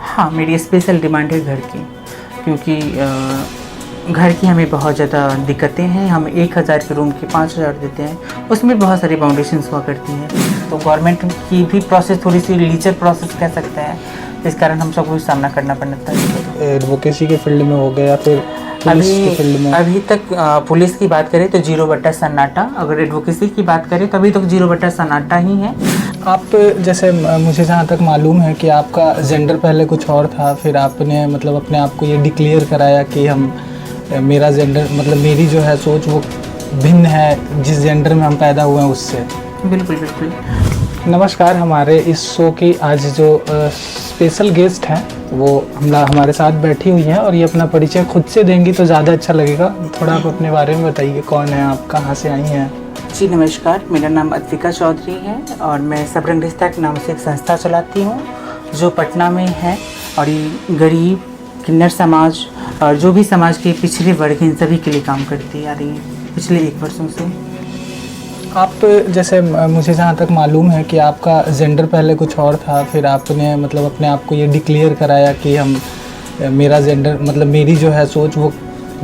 हाँ, मेरी special demand है घर की, क्योंकि घर की हमें बहुत ज़्यादा दिक्कतें हैं। हम 1000 के रूम के 5000 देते हैं, उसमें बहुत सारी बाउंडेशंस हुआ करती हैं। तो गवर्नमेंट की भी प्रोसेस थोड़ी सी लीचर प्रोसेस कह सकते हैं, इस कारण हम सबको सामना करना पड़ता है। एडवोकेसी के फील्ड में हो गया या फिर पुलिस के फील्ड में? अभी तक पुलिस की बात करें तो 0 सन्नाटा, अगर एडवोकेसी की बात करें तो अभी तक 0 सन्नाटा ही है। आप जैसे मुझे जहाँ तक मालूम है कि आपका जेंडर पहले कुछ और था, फिर आपने मतलब अपने आप को ये डिक्लेयर कराया कि मेरा जेंडर मतलब मेरी जो है सोच वो भिन्न है जिस जेंडर में हम पैदा हुए हैं उससे। बिल्कुल बिल्कुल। नमस्कार, हमारे इस शो की आज जो स्पेशल गेस्ट हैं वो हमारे साथ बैठी हुई हैं और ये अपना परिचय खुद से देंगी तो ज़्यादा अच्छा लगेगा। थोड़ा आप अपने बारे में बताइए, कौन है आप, कहाँ से आई हैं? जी नमस्कार, मेरा नाम अद्विका चौधरी है और मैं सबरंग रिश्ता के नाम से एक संस्था चलाती हूँ जो पटना में है, और ये गरीब, किन्नर समाज और जो भी समाज के पिछड़े वर्ग इन सभी के लिए काम करती आ रही है पिछले 1 वर्षों से। आप जैसे मुझे जहाँ तक मालूम है कि आपका जेंडर पहले कुछ और था, फिर आपने मतलब अपने आप को ये डिक्लेयर कराया कि मेरा जेंडर मतलब मेरी जो है सोच वो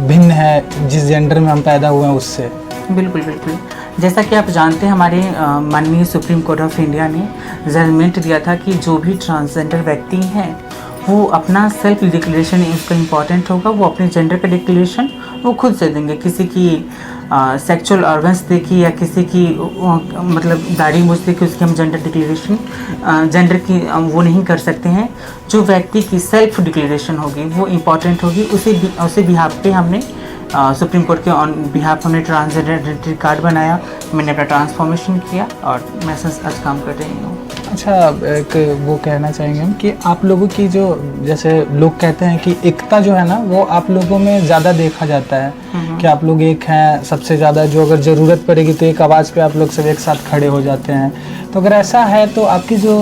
भिन्न है जिस जेंडर में हम पैदा हुए हैं उससे। बिल्कुल बिल्कुल। जैसा कि आप जानते हैं, हमारे माननीय सुप्रीम कोर्ट ऑफ इंडिया ने जजमेंट दिया था कि जो भी ट्रांसजेंडर व्यक्ति हैं वो अपना सेल्फ डिक्लेरेशन उसका इम्पॉर्टेंट होगा, वो अपने जेंडर का डिक्लेरेशन वो खुद से देंगे। किसी की सेक्सुअल ऑर्गन्स देखी या किसी की मतलब दाढ़ी मूछ देखी उसकी हम जेंडर डिक्लेरेशन जेंडर की वो नहीं कर सकते हैं। जो व्यक्ति की सेल्फ डिक्लेरेशन होगी वो इम्पॉर्टेंट होगी, उसे बिहाफ पे हमने सुप्रीम कोर्ट के ऑन बिहाफ हमने ट्रांसजेंडर आइडेंटिटी कार्ड बनाया, मैंने अपना ट्रांसफॉर्मेशन किया और मैं आज काम कर रही हूँ। अच्छा, एक वो कहना चाहेंगे हम कि आप लोगों की जो जैसे लोग कहते हैं कि एकता जो है ना वो आप लोगों में ज़्यादा देखा जाता है कि आप लोग एक हैं सबसे ज़्यादा, जो अगर ज़रूरत पड़ेगी तो एक आवाज़ पे आप लोग सब एक साथ खड़े हो जाते हैं। तो अगर ऐसा है तो आपकी जो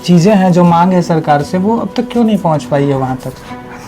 चीज़ें हैं, जो मांग है सरकार से, वो अब तक क्यों नहीं पहुँच पाई है वहाँ तक?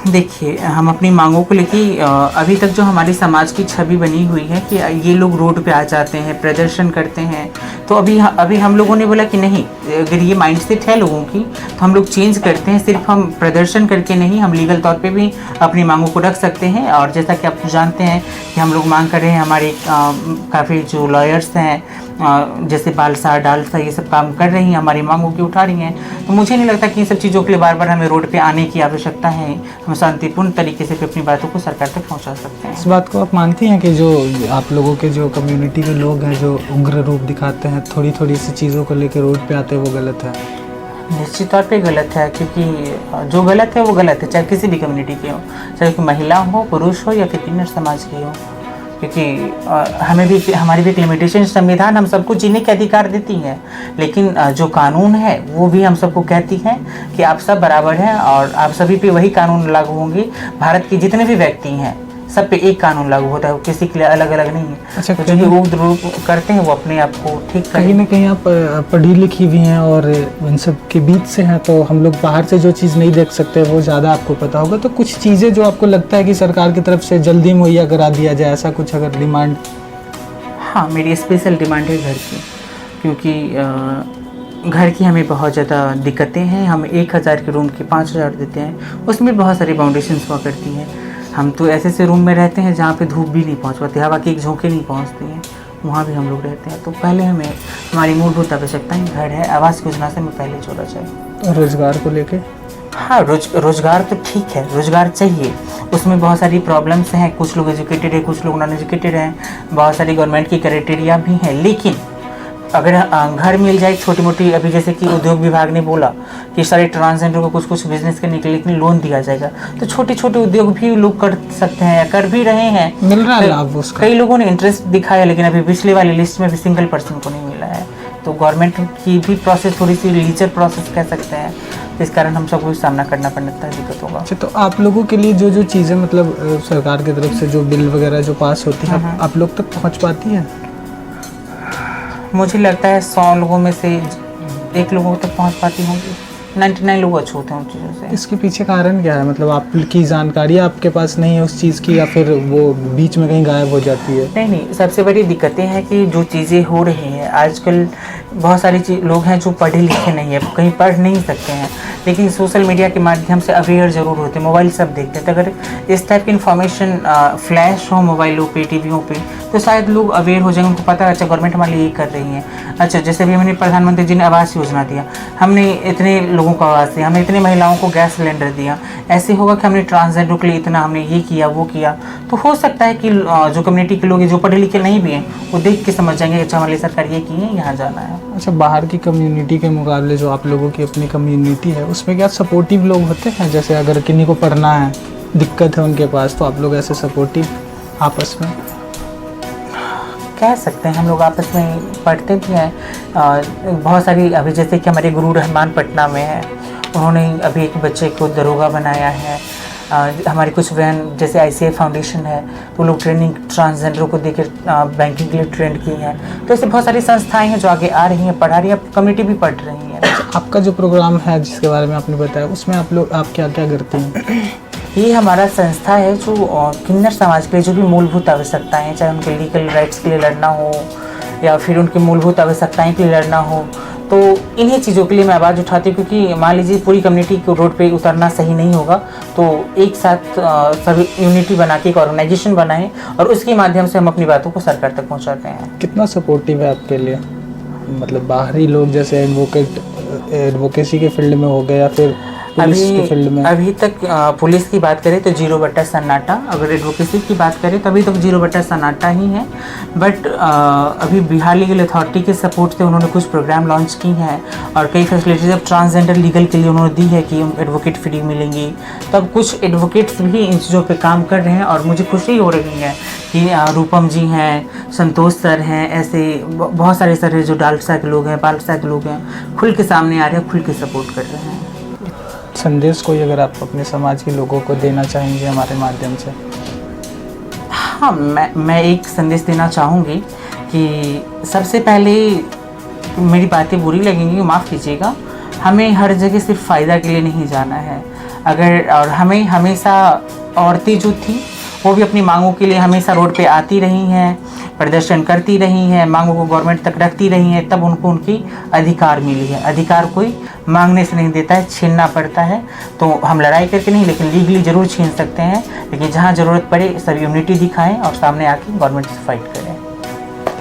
देखिए, हम अपनी मांगों को लेके अभी तक जो हमारी समाज की छवि बनी हुई है कि ये लोग रोड पे आ जाते हैं, प्रदर्शन करते हैं, तो अभी हम लोगों ने बोला कि नहीं, अगर ये माइंडसेट है लोगों की तो हम लोग चेंज करते हैं। सिर्फ हम प्रदर्शन करके नहीं, हम लीगल तौर पे भी अपनी मांगों को रख सकते हैं। और जैसा कि आप जानते हैं कि हम लोग मांग कर रहे हैं, हमारे काफ़ी जो लॉयर्स हैं जैसे बालसा डालसा ये सब काम कर रही हैं, हमारी मांगों की उठा रही हैं। तो मुझे नहीं लगता कि इन सब चीज़ों के लिए बार बार हमें रोड पे आने की आवश्यकता है। हम शांतिपूर्ण तरीके से अपनी बातों को सरकार तक पहुंचा सकते हैं। इस बात को आप मानती हैं कि जो आप लोगों के जो कम्युनिटी के लोग हैं जो उग्र रूप दिखाते हैं, थोड़ी थोड़ी सी चीज़ों को लेकर रोड पे आते हैं, वो गलत है? निश्चित तौर पे गलत है, क्योंकि जो गलत है वो गलत है, चाहे किसी भी कम्युनिटी के हो, चाहे कोई महिला हो, पुरुष हो या फिर किन्नर समाज के हो। क्योंकि हमारी भी एक लिमिटेशन, संविधान हम सबको जीने के अधिकार देती है, लेकिन जो कानून है वो भी हम सबको कहती है कि आप सब बराबर हैं और आप सभी पे वही कानून लागू होंगे। भारत के जितने भी व्यक्ति हैं सब पे एक कानून लागू होता है, किसी के लिए अलग अलग नहीं है। अच्छा, तो जो वो रूप करते हैं वो अपने आप को ठीक कहीं ना कहीं आप पढ़ी लिखी भी हैं और इन सब के बीच से हैं, तो हम लोग बाहर से जो चीज़ नहीं देख सकते वो ज़्यादा आपको पता होगा। तो कुछ चीज़ें जो आपको लगता है कि सरकार की तरफ से जल्दी मुहैया करा दिया जाए, ऐसा कुछ अगर डिमांड? हाँ, मेरी स्पेशल डिमांड है घर की, क्योंकि घर की हमें बहुत ज़्यादा दिक्कतें हैं। हम 1000 के रूम के 5000 देते हैं, उसमें बहुत सारी बाउंडेशंस हुआ करती हैं। हम तो ऐसे रूम में रहते हैं जहाँ पे धूप भी नहीं पहुँच पाती, हवा की एक झोंके नहीं पहुँचती हैं, वहाँ भी हम लोग रहते हैं। तो पहले हमारी मूलभूत आवश्यकताएं घर है, आवास योजना से हमें पहले जोड़ा जाए। रोज़गार को लेके? हाँ, रोज़गार तो ठीक है, रोज़गार चाहिए, उसमें बहुत सारी प्रॉब्लम्स हैं। कुछ लोग एजुकेटेड है, कुछ लोग नॉन एजुकेटेड हैं, बहुत सारी गवर्नमेंट की क्राइटेरिया भी हैं। लेकिन अगर घर मिल जाए छोटी मोटी, अभी जैसे कि उद्योग विभाग ने बोला कि सारे ट्रांसजेंडर को कुछ बिजनेस करने के लिए लोन दिया जाएगा, तो छोटे छोटे उद्योग भी लोग कर सकते हैं या कर भी रहे हैं, मिल रहा है लाभ उसका। कई लोगों ने इंटरेस्ट दिखाया, लेकिन अभी पिछले वाली लिस्ट में भी सिंगल पर्सन को नहीं मिला है। तो गवर्नमेंट की भी प्रोसेस थोड़ी सी लीचर प्रोसेस कह सकते हैं, इस कारण हम सबको सामना करना पड़ता है, दिक्कत होगा। अच्छा, तो आप लोगों के लिए जो चीज़ें मतलब सरकार की तरफ से जो बिल वगैरह जो पास होती है, आप लोग तक पहुँच पाती है? मुझे लगता है 100 लोगों में से 1 लोगों तक पहुंच पाती होंगी, 99 लोग अछूते हैं उन चीज़ों से। इसके पीछे कारण क्या है? मतलब आपकी जानकारी आपके पास नहीं है उस चीज़ की, या फिर वो बीच में कहीं गायब हो जाती है? नहीं, सबसे बड़ी दिक्कतें हैं कि जो चीज़ें हो रही हैं आजकल, बहुत सारी लोग हैं जो पढ़े लिखे नहीं है, कहीं पढ़ नहीं सकते हैं, लेकिन सोशल मीडिया के माध्यम से अवेयर ज़रूर होते, मोबाइल सब देखते हैं। तो अगर इस टाइप की इन्फॉर्मेशन फ्लैश हो मोबाइलों पे, टीवियों पे, तो शायद लोग अवेयर हो जाएंगे, उनको पता है अच्छा गवर्नमेंट हमारे लिए ये कर रही है। अच्छा, जैसे अभी हमने प्रधानमंत्री जी ने आवास योजना दिया, हमने इतने लोगों को आवास दिया, हमने इतने महिलाओं को गैस सिलेंडर दिया। ऐसे होगा कि हमने ट्रांसजेंडर के लिए इतना हमने ये किया वो किया, तो हो सकता है कि जो कम्युनिटी के लोग हैं, जो पढ़े लिखे नहीं भी हैं, वो देख के समझ जाएंगे अच्छा हमारे लिए सरकार ये की है, यहाँ जाना है। अच्छा, बाहर की कम्युनिटी के मुकाबले जो आप लोगों की अपनी कम्युनिटी है, उसमें क्या सपोर्टिव लोग होते हैं? जैसे अगर किन्हीं को पढ़ना है, दिक्कत है उनके पास, तो आप लोग ऐसे सपोर्टिव आपस में कह सकते हैं, हम लोग आपस में पढ़ते भी हैं। बहुत सारी, अभी जैसे कि हमारे गुरु रहमान पटना में है, उन्होंने अभी एक बच्चे को दरोगा बनाया है। हमारी कुछ बहन जैसे ICI फाउंडेशन है, वो लोग ट्रेनिंग ट्रांसजेंडरों को देकर बैंकिंग के लिए ट्रेंड की हैं। तो ऐसे बहुत सारी संस्थाएं हैं जो आगे आ रही हैं, पढ़ा रही हैं, कम्युनिटी भी पढ़ रही है। आपका जो प्रोग्राम है जिसके बारे में आपने बताया, उसमें आप क्या क्या करते हैं? ये हमारा संस्था है जो किन्नर समाज के लिए जो भी मूलभूत आवश्यकताएं हैं, चाहे उनके लीगल राइट्स के लिए लड़ना हो या फिर उनकी मूलभूत आवश्यकताएं के लिए लड़ना हो, तो इन्हीं चीज़ों के लिए मैं आवाज़ उठाती हूँ। क्योंकि मान लीजिए पूरी कम्युनिटी को रोड पे उतरना सही नहीं होगा, तो एक साथ सभी यूनिटी बना के एक ऑर्गेनाइजेशन बनाएं और उसके माध्यम से हम अपनी बातों को सरकार तक पहुँचाते हैं। कितना सपोर्टिव है आपके लिए, मतलब बाहरी लोग जैसे एडवोकेसी के फील्ड में हो गए या फिर पुलिस के फील्ड में? अभी तक पुलिस की बात करें तो 0 सन्नाटा, अगर एडवोकेसी की बात करें तो अभी तक 0 सन्नाटा ही है। बट अभी बिहार लीगल अथॉरिटी के सपोर्ट से उन्होंने कुछ प्रोग्राम लॉन्च की हैं और कई फैसिलिटीज अब ट्रांसजेंडर लीगल के लिए उन्होंने दी है कि एडवोकेट फ्री मिलेंगी। तो अब कुछ एडवोकेट्स भी इन चीज़ों पर काम कर रहे हैं और मुझे खुशी हो रही है कि रूपम जी हैं, संतोष सर हैं, ऐसे बहुत सारे सर हैं जो डालसा के लोग हैं, पालसा के लोग हैं, खुल के सामने आ रहे हैं, खुल के सपोर्ट कर रहे हैं। संदेश कोई अगर आप अपने समाज के लोगों को देना चाहेंगे हमारे माध्यम से? हाँ, मैं एक संदेश देना चाहूँगी कि सबसे पहले, मेरी बातें बुरी लगेंगी माफ़ कीजिएगा, हमें हर जगह सिर्फ फ़ायदा के लिए नहीं जाना है। और हमें हमेशा औरतें जो थी वो भी अपनी मांगों के लिए हमेशा रोड पे आती रही हैं, प्रदर्शन करती रही हैं, मांगों को गवर्नमेंट तक रखती रही हैं, तब उनको उनकी अधिकार मिली है। अधिकार कोई मांगने से नहीं देता है, छीनना पड़ता है। तो हम लड़ाई करके नहीं, लेकिन लीगली ज़रूर छीन सकते हैं, लेकिन जहाँ ज़रूरत पड़े सब यूनिटी दिखाएं और सामने आके गवर्नमेंट से फाइट करें।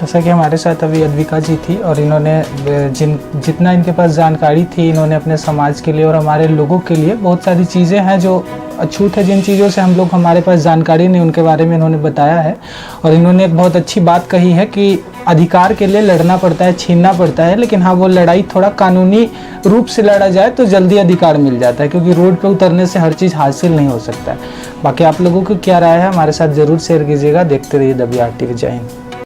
जैसा कि हमारे साथ अभी अद्विका जी थी और इन्होंने जितना इनके पास जानकारी थी, इन्होंने अपने समाज के लिए और हमारे लोगों के लिए बहुत सारी चीज़ें हैं जो अछूत है, जिन चीज़ों से हम लोग, हमारे पास जानकारी नहीं, उनके बारे में इन्होंने बताया है। और इन्होंने एक बहुत अच्छी बात कही है कि अधिकार के लिए लड़ना पड़ता है, छीनना पड़ता है, लेकिन हाँ, वो लड़ाई थोड़ा कानूनी रूप से लड़ा जाए तो जल्दी अधिकार मिल जाता है, क्योंकि रोड पे उतरने से हर चीज़ हासिल नहीं हो सकता है। बाकी आप लोगों को क्या राय है, हमारे साथ ज़रूर शेयर कीजिएगा। देखते रहिए WR TV। जय हिंद।